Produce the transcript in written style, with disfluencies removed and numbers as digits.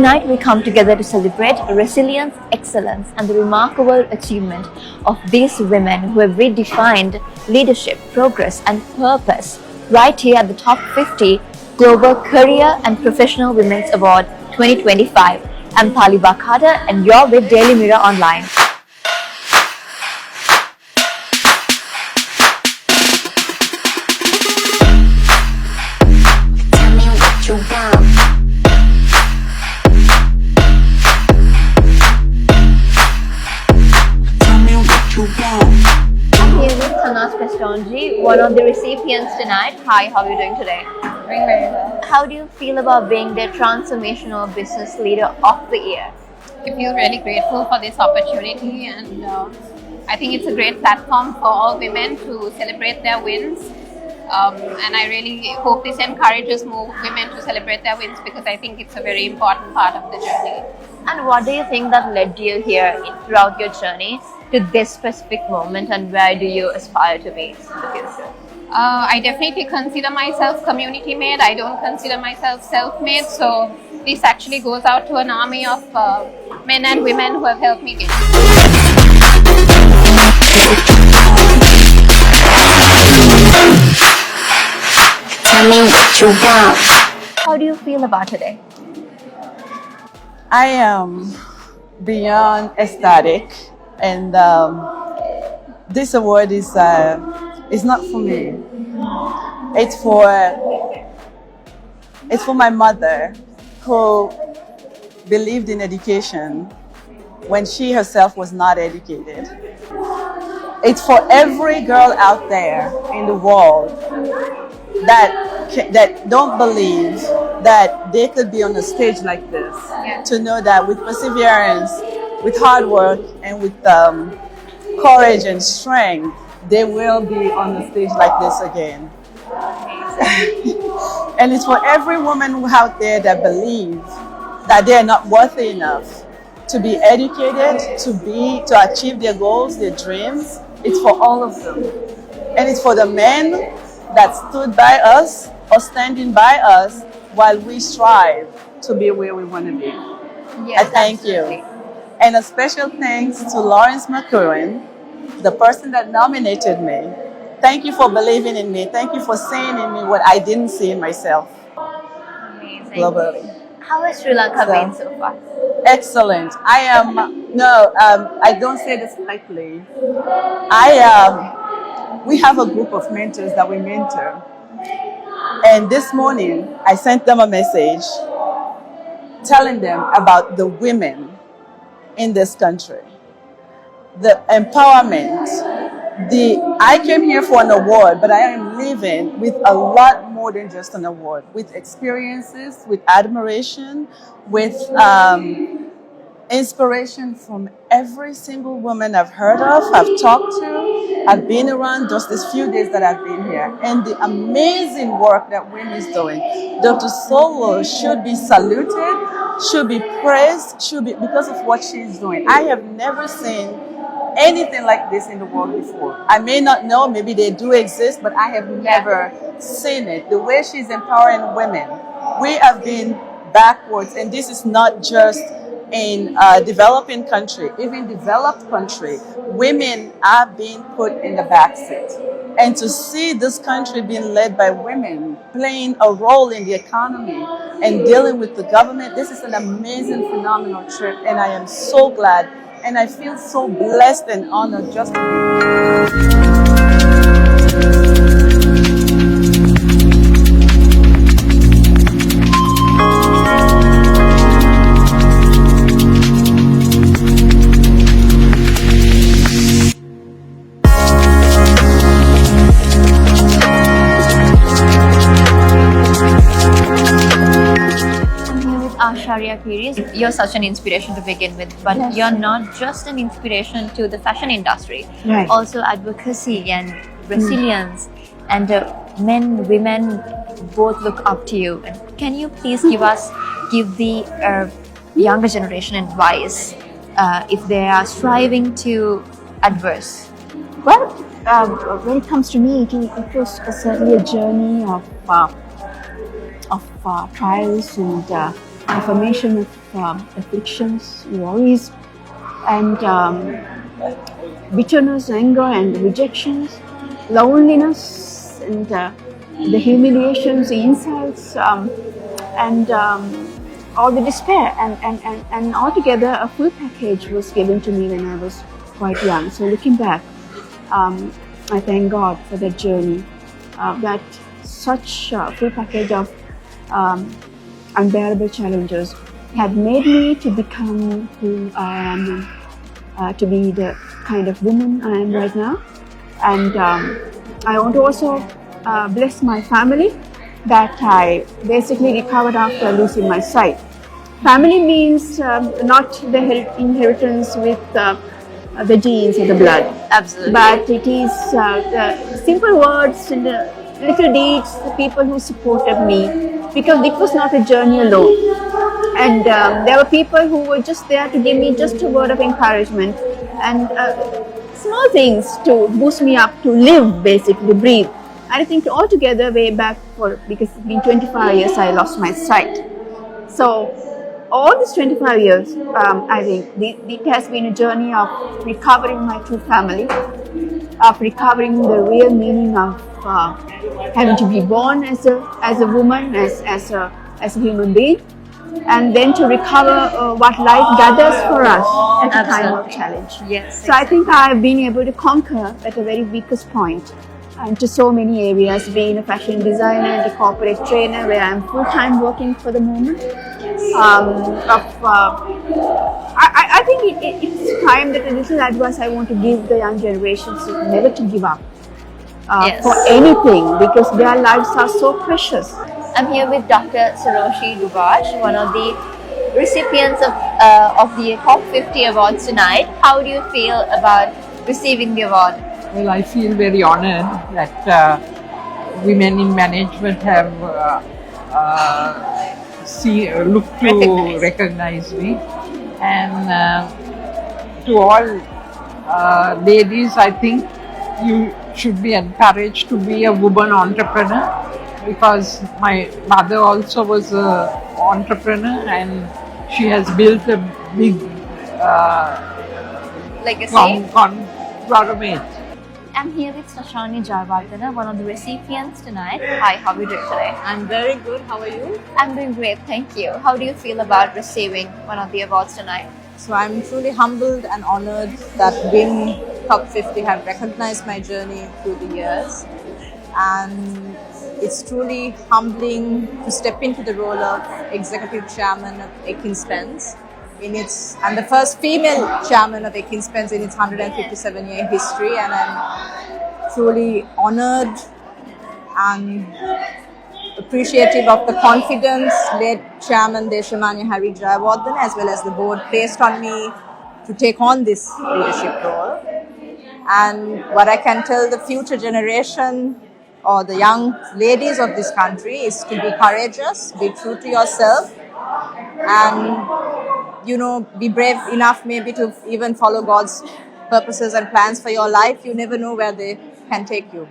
Tonight we come together to celebrate resilience, excellence and the remarkable achievement of these women who have redefined leadership, progress and purpose right here at the Top 50 Global Career and Professional Women's Award 2025. I'm Taliba Khader and you're with Daily Mirror Online. Tell me what you want. I'm here with Thanas Pestonji, one of the recipients tonight. Hi, how are you doing today? Doing very well. How do you feel about being the Transformational Business Leader of the Year? I feel really grateful for this opportunity, and I think it's a great platform for all women to celebrate their wins. And I really hope this encourages more women to celebrate their wins, because I think it's a very important part of the journey. And what do you think that led you here throughout your journey to this specific moment, and where do you aspire to be in the future? I definitely consider myself community-made. I don't consider myself self-made. So this actually goes out to an army of men and women who have helped me get here. Tell me what you want. How do you feel about today? I am beyond ecstatic, and this award is not for me. It's for my mother, who believed in education when she herself was not educated. It's for every girl out there in the world that don't believe that they could be on a stage like this, to know that with perseverance, with hard work, and with courage and strength, they will be on a stage like this again. And it's for every woman out there that believes that they are not worthy enough to be educated, to achieve their goals, their dreams. It's for all of them. And it's for the men that stood by us or standing by us while we strive to be where we want to be. Yes, I thank you. And a special thanks to Lawrence McCurran, the person that nominated me. Thank you for believing in me. Thank you for seeing in me what I didn't see in myself. Amazing. Globally. How has Sri Lanka been so far? Excellent. I don't say this lightly. We have a group of mentors that we mentor. And this morning, I sent them a message telling them about the women in this country, the empowerment. I came here for an award, but I am leaving with a lot more than just an award, with experiences, with admiration, with inspiration from every single woman I've heard of, I've talked to, I've been around just these few days that I've been here, and the amazing work that women is doing. Dr. Sowell should be saluted, should be praised, because of what she's doing. I have never seen anything like this in the world before. I may not know, maybe they do exist, but I have never seen it. The way she's empowering women. We have been backwards, and this is not just in developing country, even developed country, women are being put in the back seat. And to see this country being led by women, playing a role in the economy and dealing with the government, this is an amazing, phenomenal trip, and I am so glad, and I feel so blessed and honored just to be here. Sharia Piris, you're such an inspiration to begin with, but you're not just an inspiration to the fashion industry. Right. Also advocacy and resilience, and men, women both look up to you. And can you please give the younger generation advice if they are striving to adverse? Well, when it comes to me, it was certainly a journey of trials and affirmation of afflictions, worries, and bitterness, anger, and rejections, loneliness, and the humiliations, the insults, and all the despair, and altogether a full package was given to me when I was quite young. So looking back, I thank God for that journey, that such full package of unbearable challenges had made me to become who I am, to be the kind of woman I am right now. And I want to also bless my family that I basically recovered after losing my sight. Family means not the inheritance with the genes or the blood. Absolutely. But it is the simple words and the little deeds, the people who supported me, because it was not a journey alone. And there were people who were just there to give me just a word of encouragement and small things to boost me up to live, basically, to breathe. And I think altogether, way back because it's been 25 years, I lost my sight. So all these 25 years, I think it has been a journey of recovering my true family, of recovering the real meaning of having to be born as a woman, as a human being, and then to recover what life gathers for us at a time of challenge. Yes. So I think I've been able to conquer at a very weakest point into so many areas, being a fashion designer and a corporate trainer, where I'm full-time working for the moment. I think it's time that a little advice I want to give the young generations is never to give up for anything, because their lives are so precious. I'm here with Dr. Saroshi Dubaj, one of the recipients of the Top 50 awards tonight. How do you feel about receiving the award? Well, I feel very honored that women in management have looked to recognize me. And to all ladies, I think you should be encouraged to be a woman entrepreneur, because my mother also was an entrepreneur and she has built a big Legacy. conglomerate. I'm here with Sashani Jayawardena, one of the recipients tonight. Hi, how are you doing today? I'm very good. How are you? I'm doing great, thank you. How do you feel about receiving one of the awards tonight? So I'm truly humbled and honored that WIM Top 50 have recognized my journey through the years. And it's truly humbling to step into the role of Executive Chairman of Akin Spence. I'm the first female chairman of Akin Spence in its 157-year history, and I'm truly honored and appreciative of the confidence led Chairman Deshamani Hari Jayawardena as well as the board placed on me to take on this leadership role. And what I can tell the future generation or the young ladies of this country is to be courageous, be true to yourself, and be brave enough maybe to even follow God's purposes and plans for your life. You never know where they can take you.